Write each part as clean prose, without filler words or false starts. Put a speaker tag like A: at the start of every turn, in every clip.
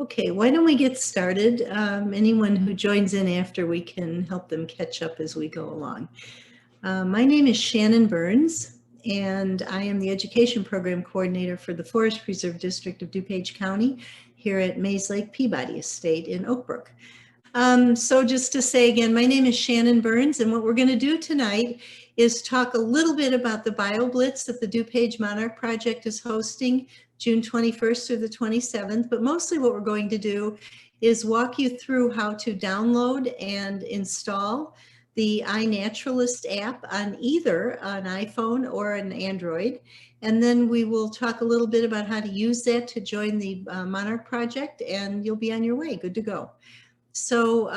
A: Okay, why don't we get started? Anyone who joins in after, we can help them catch up as we go along. My name is Shannon Burns, and I am the Education Program Coordinator for the Forest Preserve District of DuPage County here at Mays Lake Peabody Estate in Oak Brook. So just to say again, my name is Shannon Burns, and what we're going to do tonight is talk a little bit about the bioblitz that the DuPage Monarch project is hosting June 21st through the 27th. But mostly what we're going to do is walk you through how to download and install the iNaturalist app on either an iPhone or an Android. And then we will talk a little bit about how to use that to join the Monarch project, and you'll be on your way, good to go. So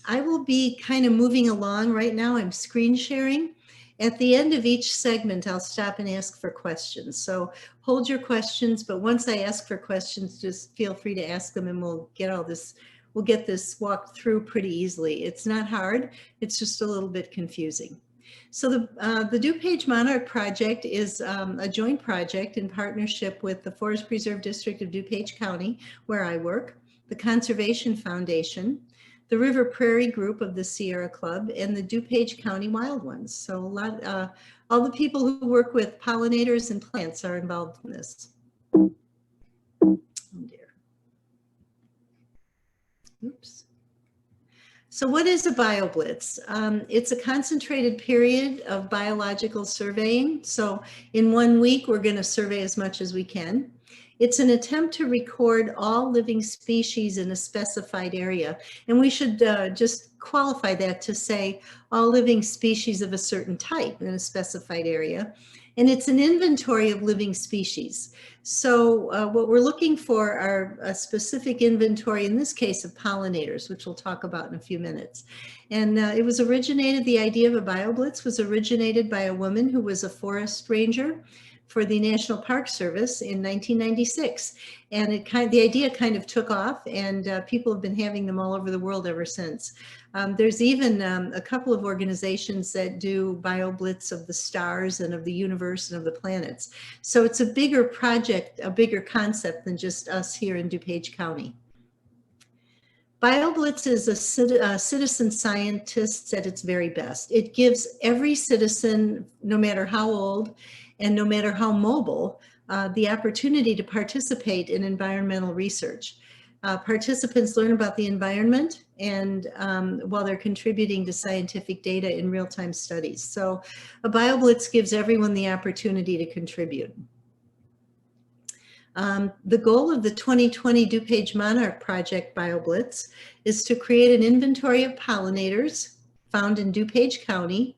A: I will be kind of moving along right now. I'm screen sharing. At the end of each segment, I'll stop and ask for questions. So hold your questions, but once I ask for questions, just feel free to ask them and we'll get this walked through pretty easily. It's not hard, it's just a little bit confusing. So the DuPage Monarch project is a joint project in partnership with the Forest Preserve District of DuPage County, where I work, the Conservation Foundation, the River Prairie Group of the Sierra Club, and the DuPage County Wild Ones. So all the people who work with pollinators and plants are involved in this. Oh dear. Oops. So what is a bioblitz? It's a concentrated period of biological surveying. So in 1 week, we're going to survey as much as we can. It's an attempt to record all living species in a specified area. And we should just qualify that to say all living species of a certain type in a specified area. And it's an inventory of living species. So what we're looking for are a specific inventory, in this case of pollinators, which we'll talk about in a few minutes. And the idea of a bioblitz was originated by a woman who was a forest ranger for the National Park Service in 1996. And the idea kind of took off, and people have been having them all over the world ever since. There's even a couple of organizations that do bioblitz of the stars and of the universe and of the planets. So it's a bigger project, a bigger concept than just us here in DuPage County. BioBlitz is a citizen scientist at its very best. It gives every citizen, no matter how old and no matter how mobile, the opportunity to participate in environmental research. Participants learn about the environment and while they're contributing to scientific data in real-time studies. So a BioBlitz gives everyone the opportunity to contribute. The goal of the 2020 DuPage Monarch Project BioBlitz is to create an inventory of pollinators found in DuPage County,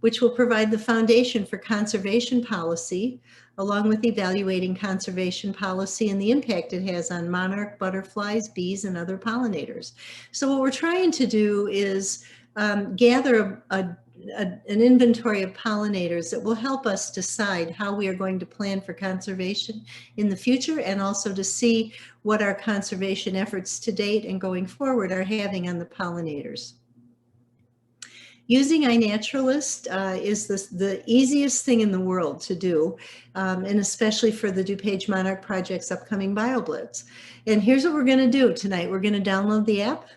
A: which will provide the foundation for conservation policy, along with evaluating conservation policy and the impact it has on monarch butterflies, bees, and other pollinators. So what we're trying to do is gather an inventory of pollinators that will help us decide how we are going to plan for conservation in the future, and also to see what our conservation efforts to date and going forward are having on the pollinators. Using iNaturalist is the easiest thing in the world to do, and especially for the DuPage Monarch Project's upcoming BioBlitz. And here's what we're going to do tonight. We're going to download the app.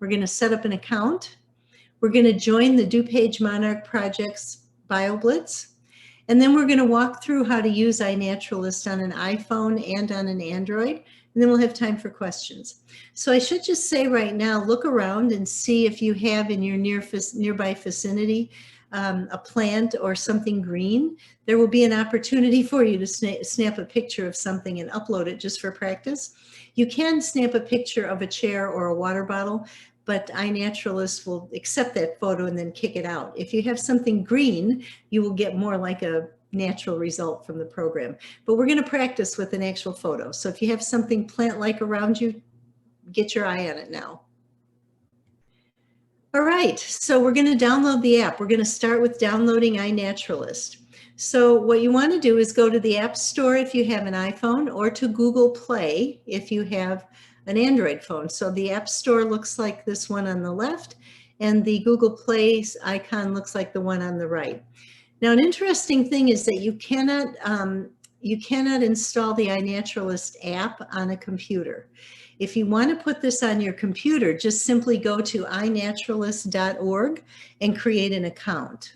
A: We're going to set up an account. We're going to join the DuPage Monarch Project's BioBlitz. And then we're going to walk through how to use iNaturalist on an iPhone and on an Android. And then we'll have time for questions. So I should just say right now, look around and see if you have in your nearby vicinity a plant or something green. There will be an opportunity for you to snap a picture of something and upload it just for practice. You can snap a picture of a chair or a water bottle, but iNaturalist will accept that photo and then kick it out. If you have something green, you will get more like a natural result from the program. But we're going to practice with an actual photo. So if you have something plant-like around you, get your eye on it now. All right, so we're going to download the app. We're going to start with downloading iNaturalist. So what you want to do is go to the App Store if you have an iPhone, or to Google Play if you have an Android phone. So the App Store looks like this one on the left, and the Google Play icon looks like the one on the right. Now, an interesting thing is that you cannot install the iNaturalist app on a computer. If you want to put this on your computer, just simply go to iNaturalist.org and create an account.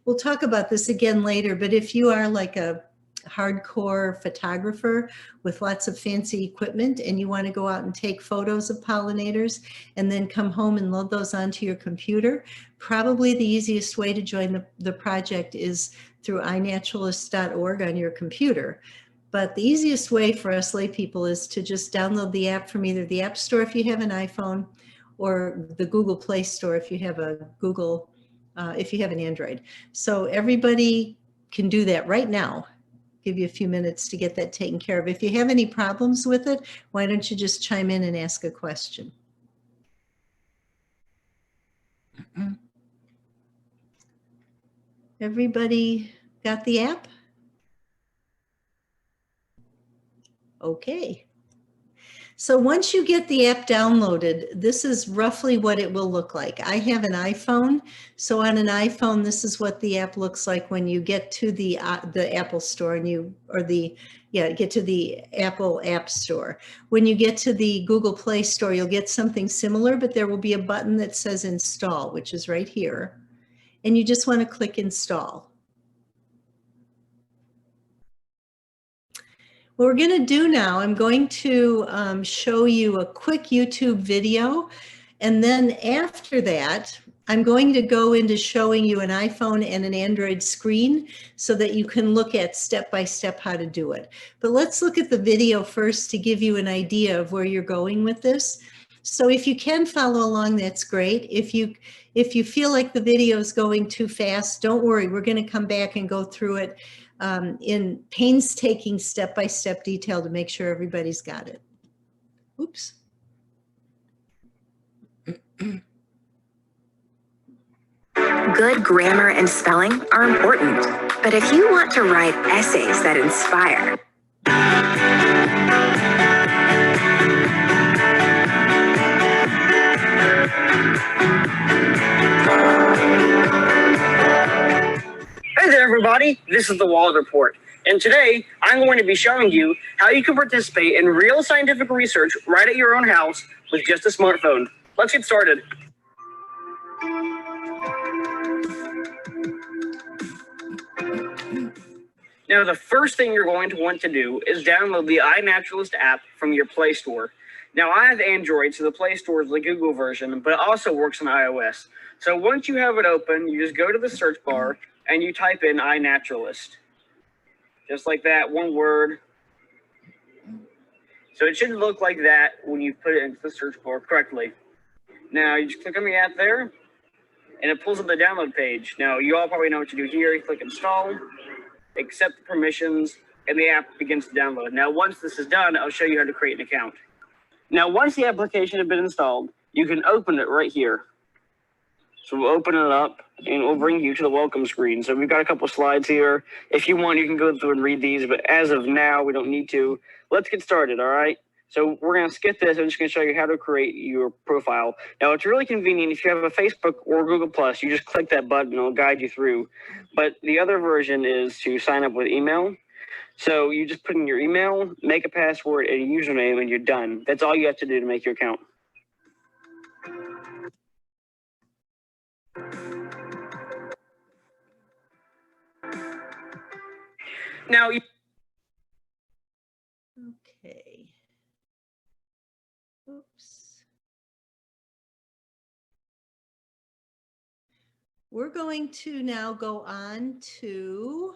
A: We'll talk about this again later, but if you are like a hardcore photographer with lots of fancy equipment and you want to go out and take photos of pollinators and then come home and load those onto your computer, probably the easiest way to join the project is through iNaturalist.org on your computer. But the easiest way for us lay people is to just download the app from either the App Store if you have an iPhone or the Google Play Store if you have a Google, if you have an Android. So everybody can do that right now. Give you a few minutes to get that taken care of. If you have any problems with it, why don't you just chime in and ask a question? Everybody got the app? Okay. So once you get the app downloaded, this is roughly what it will look like. I have an iPhone, so on an iPhone, this is what the app looks like when you get to the Apple Store and get to the Apple App Store. When you get to the Google Play Store, you'll get something similar, but there will be a button that says Install, which is right here, and you just want to click Install. What we're going to do now, I'm going to show you a quick YouTube video, and then after that, I'm going to go into showing you an iPhone and an Android screen so that you can look at step-by-step how to do it. But let's look at the video first to give you an idea of where you're going with this. So if you can follow along, that's great. If you feel like the video is going too fast, don't worry, we're going to come back and go through it in painstaking step-by-step detail to make sure everybody's got it. Oops.
B: Good grammar and spelling are important, but if you want to write essays that inspire,
C: Hey there everybody, this is the Wallet Report, and today I'm going to be showing you how you can participate in real scientific research right at your own house with just a smartphone. Let's get started. Now the first thing you're going to want to do is download the iNaturalist app from your Play Store. Now I have Android, so the Play Store is the Google version, but it also works on iOS. So once you have it open, you just go to the search bar and you type in iNaturalist. Just like that, one word. So it should look like that when you put it into the search bar correctly. Now you just click on the app there, and it pulls up the download page. Now you all probably know what to do here. You click install, accept the permissions, and the app begins to download. Now once this is done, I'll show you how to create an account. Now once the application has been installed, you can open it right here. So we'll open it up and we'll bring you to the welcome screen. So we've got a couple slides here. If you want, you can go through and read these, but as of now, we don't need to. Let's get started, all right? So we're gonna skip this. I'm just gonna show you how to create your profile. Now it's really convenient. If you have a Facebook or Google+, you just click that button and it'll guide you through. But the other version is to sign up with email. So you just put in your email, make a password and a username, and you're done. That's all you have to do to make your account. Now,
A: Okay. Oops. We're going to now go on to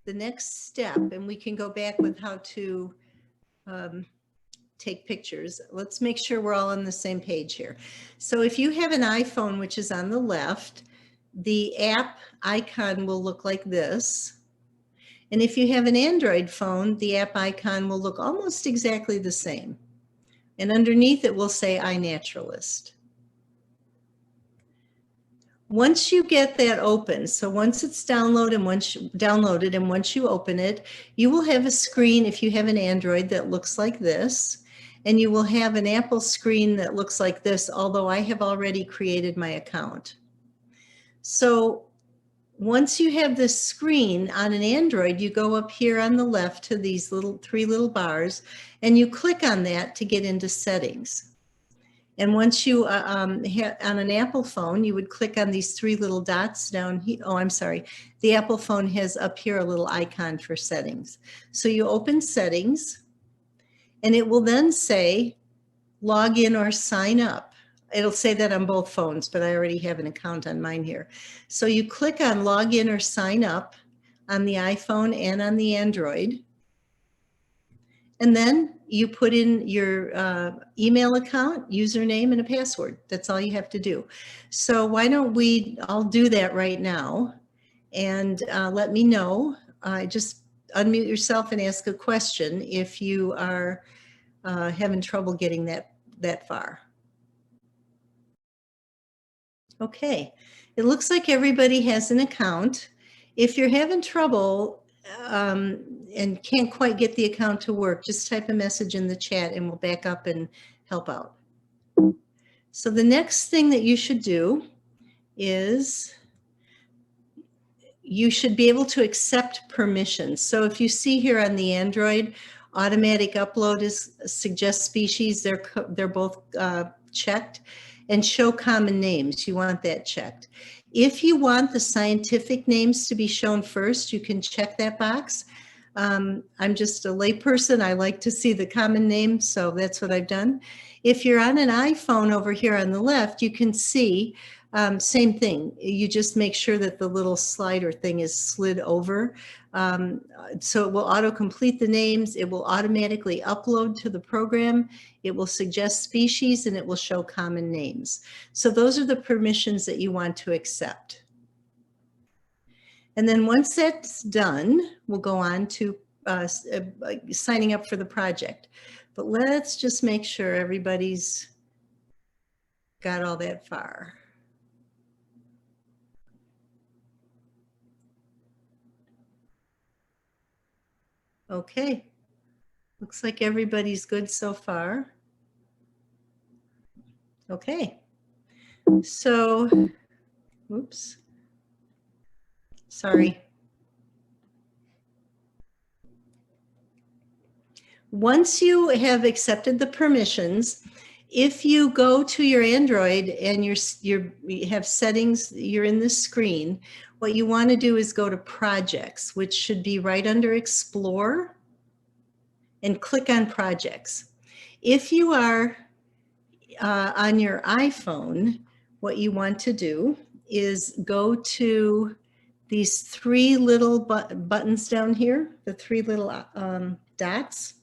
A: the next step, and we can go back with how to take pictures. Let's make sure we're all on the same page here. So if you have an iPhone, which is on the left, the app icon will look like this. And if you have an Android phone, the app icon will look almost exactly the same. And underneath it will say iNaturalist. Once you get that open, so once it's downloaded and once you open it, you will have a screen if you have an Android that looks like this, and you will have an Apple screen that looks like this, although I have already created my account. So Once you have this screen on an Android, you go up here on the left to these three little bars, and you click on that to get into settings. And once you, on an Apple phone, you would click on these three little dots down here. Oh, I'm sorry. The Apple phone has up here a little icon for settings. So you open settings, and it will then say log in or sign up. It'll say that on both phones, but I already have an account on mine here. So you click on log in or sign up on the iPhone and on the Android. And then you put in your email account, username, and a password. That's all you have to do. So why don't we all do that right now? And let me know. Just unmute yourself and ask a question if you are having trouble getting that far. Okay, it looks like everybody has an account. If you're having trouble and can't quite get the account to work, just type a message in the chat and we'll back up and help out. So the next thing that you should do is you should be able to accept permissions. So if you see here on the Android, automatic upload is suggest species, they're both checked, and show common names, you want that checked. If you want the scientific names to be shown first, you can check that box. I'm just a layperson, I like to see the common name, so that's what I've done. If you're on an iPhone over here on the left, you can see same thing. You just make sure that the little slider thing is slid over. So it will auto-complete the names. It will automatically upload to the program. It will suggest species and it will show common names. So those are the permissions that you want to accept. And then once that's done, we'll go on to signing up for the project. But let's just make sure everybody's got all that far. Okay, looks like everybody's good so far. Okay, so, oops, sorry. Once you have accepted the permissions, if you go to your Android and you have settings, you're in this screen, what you want to do is go to projects, which should be right under Explore, and click on projects. If you are on your iPhone, what you want to do is go to these three little buttons down here, the three little dots,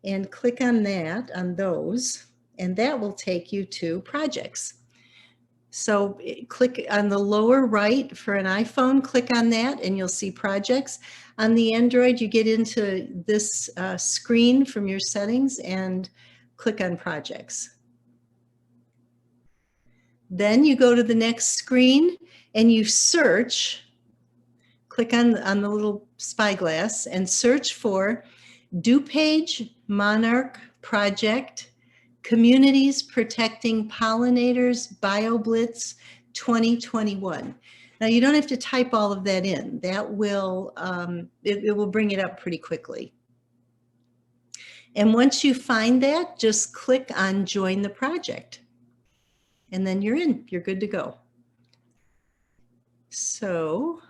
A: and click on that, on those, and that will take you to projects. So click on the lower right for an iPhone, click on that and you'll see projects. On the Android, you get into this screen from your settings and click on projects. Then you go to the next screen and you search, click on the little spyglass and search for DuPage Monarch Project, Communities Protecting Pollinators, BioBlitz 2021. Now you don't have to type all of that in. That will, it will bring it up pretty quickly. And once you find that, just click on Join the Project. And then you're in, you're good to go. So,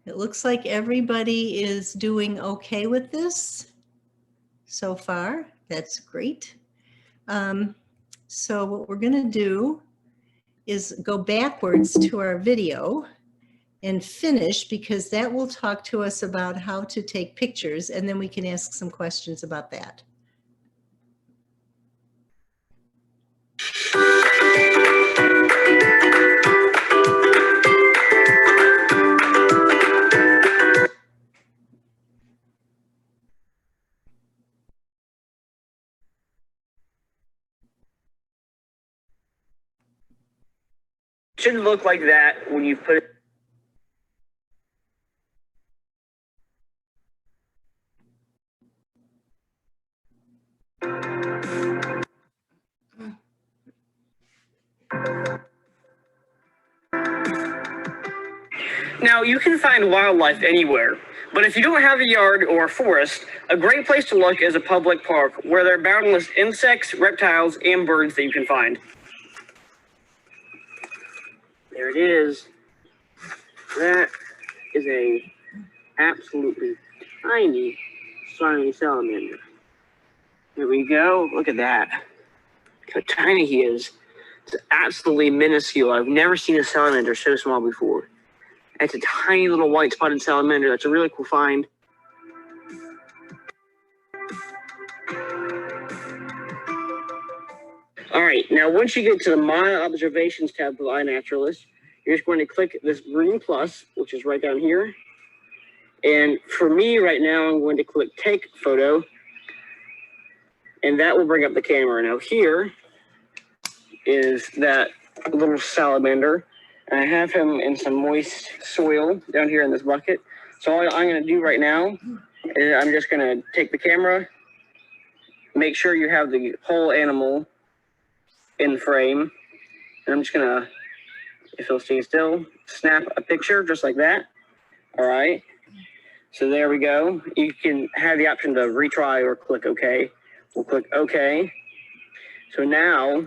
A: it looks like everybody is doing okay with this so far. That's great. So what we're going to do is go backwards to our video and finish, because that will talk to us about how to take pictures, and then we can ask some questions about that.
C: Should look like that when you put it. Now, you can find wildlife anywhere, but if you don't have a yard or a forest, a great place to look is a public park where there are boundless insects, reptiles, and birds that you can find. There it is. That is a absolutely tiny salamander. Here we go. Look at that. Look how tiny he is. It's absolutely minuscule. I've never seen a salamander so small before. It's a tiny little white spotted salamander. That's a really cool find. All right, now once you get to the My Observations tab of iNaturalist, you're just going to click this green plus, which is right down here. And for me right now, I'm going to click Take Photo. And that will bring up the camera. Now here is that little salamander. And I have him in some moist soil down here in this bucket. So all I'm going to do right now is I'm just going to take the camera, make sure you have the whole animal in frame. And I'm just going to, if he'll stay still, snap a picture just like that. All right. So there we go. You can have the option to retry or click OK. We'll click OK. So now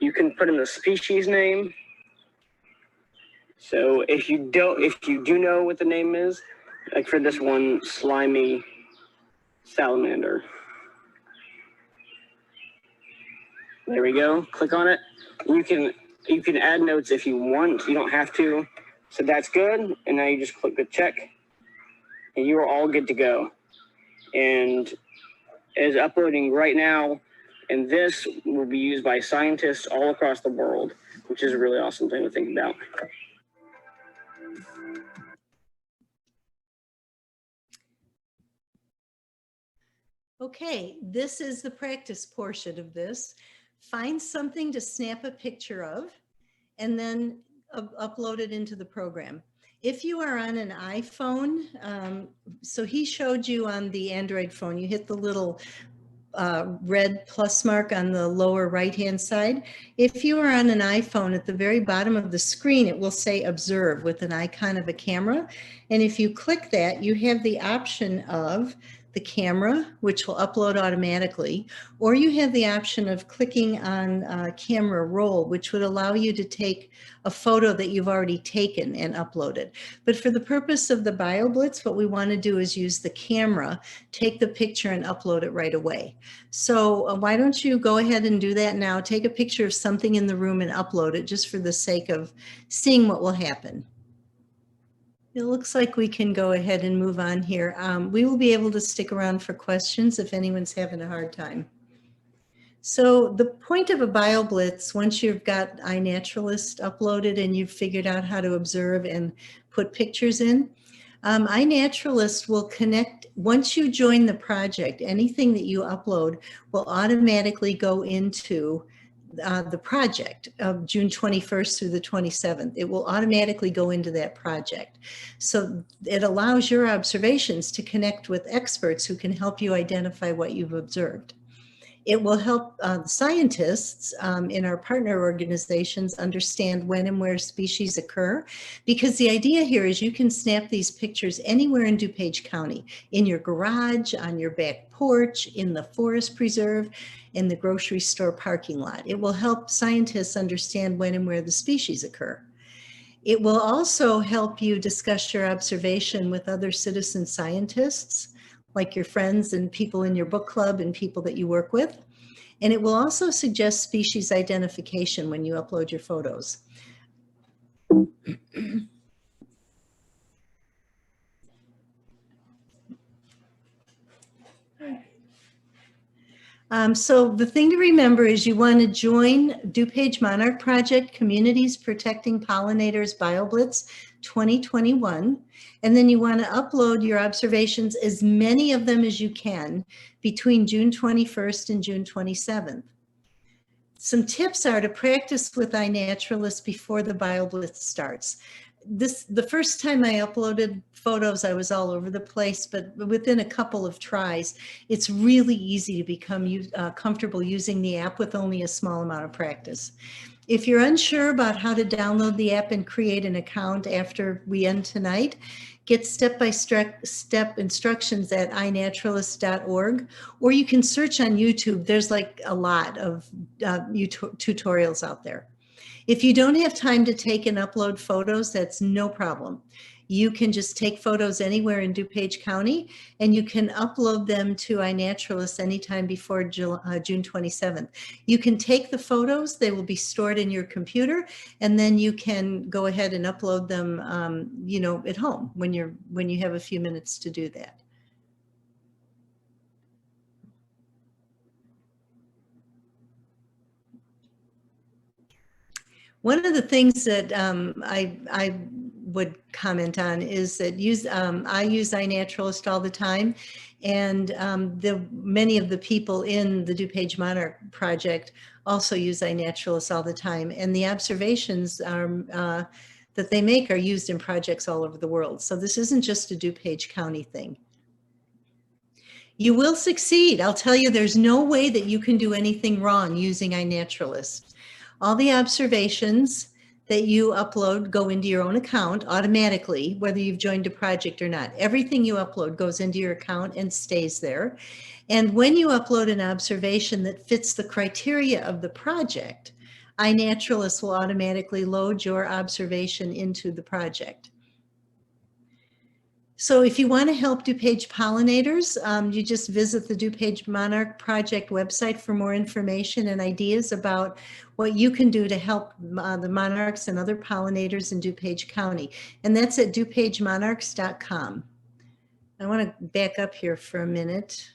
C: you can put in the species name. So if you do know what the name is, like for this one, slimy salamander. There we go. Click on it. You can add notes if you want. You don't have to. So that's good. And now you just click the check, and you are all good to go. And it is uploading right now, and this will be used by scientists all across the world, which is a really awesome thing to think about.
A: Okay, this is the practice portion of this. Find something to snap a picture of and then upload it into the program. If you are on an iPhone, so he showed you on the Android phone, you hit the little red plus mark on the lower right-hand side. If you are on an iPhone, at the very bottom of the screen, it will say observe with an icon of a camera. And if you click that, you have the option of the camera, which will upload automatically, or you have the option of clicking on camera roll, which would allow you to take a photo that you've already taken and uploaded. But for the purpose of the bioblitz, what we want to do is use the camera, take the picture and upload it right away. So why don't you go ahead and do that now? Take a picture of something in the room and upload it just for the sake of seeing what will happen. It looks like we can go ahead and move on here. We will be able to stick around for questions if anyone's having a hard time. So the point of a bioblitz, once you've got iNaturalist uploaded and you've figured out how to observe and put pictures in, iNaturalist will connect, once you join the project, anything that you upload will automatically go into the project of June 21st through the 27th. It will automatically go into that project. So it allows your observations to connect with experts who can help you identify what you've observed. It will help scientists in our partner organizations understand when and where species occur, because the idea here is you can snap these pictures anywhere in DuPage County, in your garage, on your back porch, in the forest preserve, in the grocery store parking lot. It will help scientists understand when and where the species occur. It will also help you discuss your observation with other citizen scientists, like your friends and people in your book club and people that you work with. And it will also suggest species identification when you upload your photos. So the thing to remember is you want to join DuPage Monarch Project Communities Protecting Pollinators BioBlitz 2021. And then you want to upload your observations, as many of them as you can, between June 21st and June 27th. Some tips are to practice with iNaturalist before the BioBlitz starts. The first time I uploaded photos, I was all over the place, but within a couple of tries, it's really easy to become comfortable using the app with only a small amount of practice. If you're unsure about how to download the app and create an account after we end tonight, get step-by-step instructions at iNaturalist.org, or you can search on YouTube. There's like a lot of tutorials out there. If you don't have time to take and upload photos, that's no problem. You can just take photos anywhere in DuPage County, and you can upload them to iNaturalist anytime before June 27th. You can take the photos, they will be stored in your computer, and then you can go ahead and upload them, you know, at home when you have a few minutes to do that. One of the things that I would comment on is that I use iNaturalist all the time, and many of the people in the DuPage Monarch project also use iNaturalist all the time, and the observations that they make are used in projects all over the world. So this isn't just a DuPage County thing. You will succeed. I'll tell you, there's no way that you can do anything wrong using iNaturalist. All the observations that you upload go into your own account automatically, whether you've joined a project or not. Everything you upload goes into your account and stays there. And when you upload an observation that fits the criteria of the project, iNaturalist will automatically load your observation into the project. So if you want to help DuPage pollinators, you just visit the DuPage Monarch Project website for more information and ideas about what you can do to help the monarchs and other pollinators in DuPage County. And that's at DuPageMonarchs.com. I want to back up here for a minute.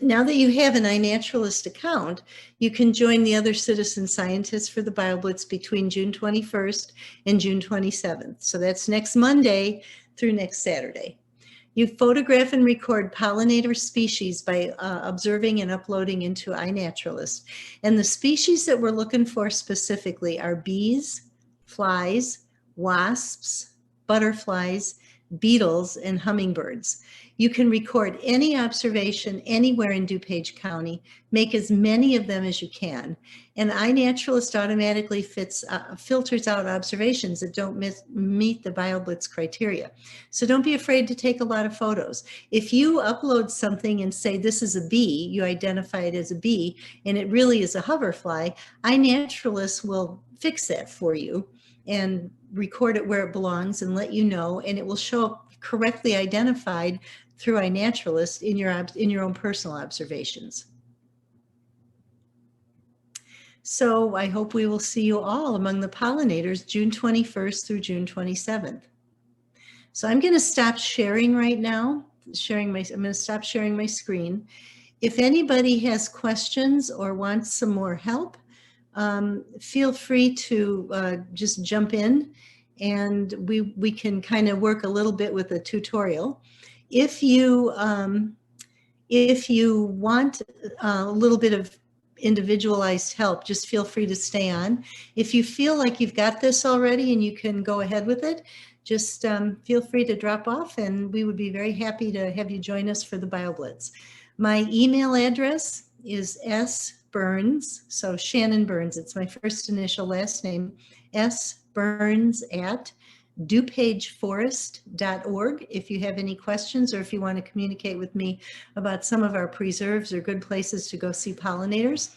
A: Now that you have an iNaturalist account, you can join the other citizen scientists for the BioBlitz between June 21st and June 27th. So that's next Monday through next Saturday. You photograph and record pollinator species by observing and uploading into iNaturalist. And the species that we're looking for specifically are bees, flies, wasps, butterflies, beetles, and hummingbirds. You can record any observation anywhere in DuPage County, make as many of them as you can, and iNaturalist automatically filters out observations that don't meet the BioBlitz criteria. So don't be afraid to take a lot of photos. If you upload something and say this is a bee, you identify it as a bee, and it really is a hoverfly, iNaturalist will fix that for you and record it where it belongs and let you know, and it will show up correctly identified through iNaturalist in your own personal observations. So I hope we will see you all among the pollinators June 21st through June 27th. So I'm going to stop sharing right now. I'm going to stop sharing my screen. If anybody has questions or wants some more help, feel free to just jump in, and we can kind of work a little bit with a tutorial. If you want a little bit of individualized help, just feel free to stay on. If you feel like you've got this already and you can go ahead with it, just feel free to drop off, and we would be very happy to have you join us for the BioBlitz. My email address is sburns, so Shannon Burns, it's my first initial last name, sburns@DuPageForest.org. If you have any questions or if you want to communicate with me about some of our preserves or good places to go see pollinators,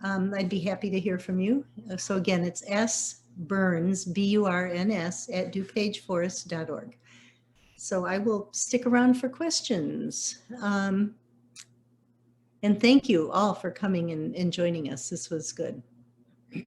A: I'd be happy to hear from you. So again, it's sburns, B-U-R-N-S, @DuPageForest.org. So I will stick around for questions. And thank you all for coming and joining us. This was good.